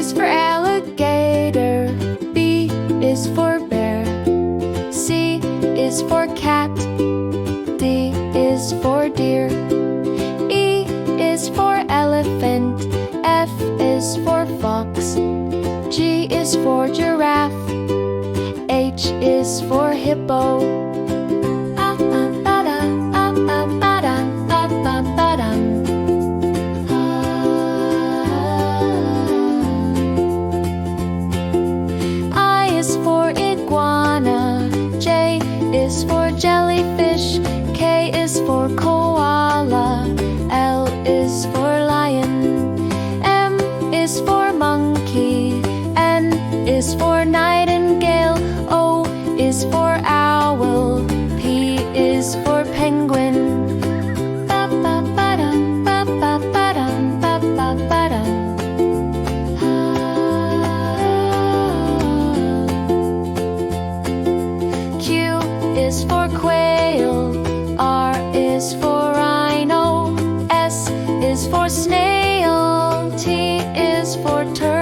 is for alligator. B is for bear. C is for cat. D is for deer. E is for elephant. F is for fox. G is for giraffe. H is for hippo. I is for iguana. J is for jellyfish. K is for koala. L is for lion. M is for monkey. N is for nightingale. O is for owl. P is for penguin. Q is for quail. R is for rhino. S is for snail. T is for turtle.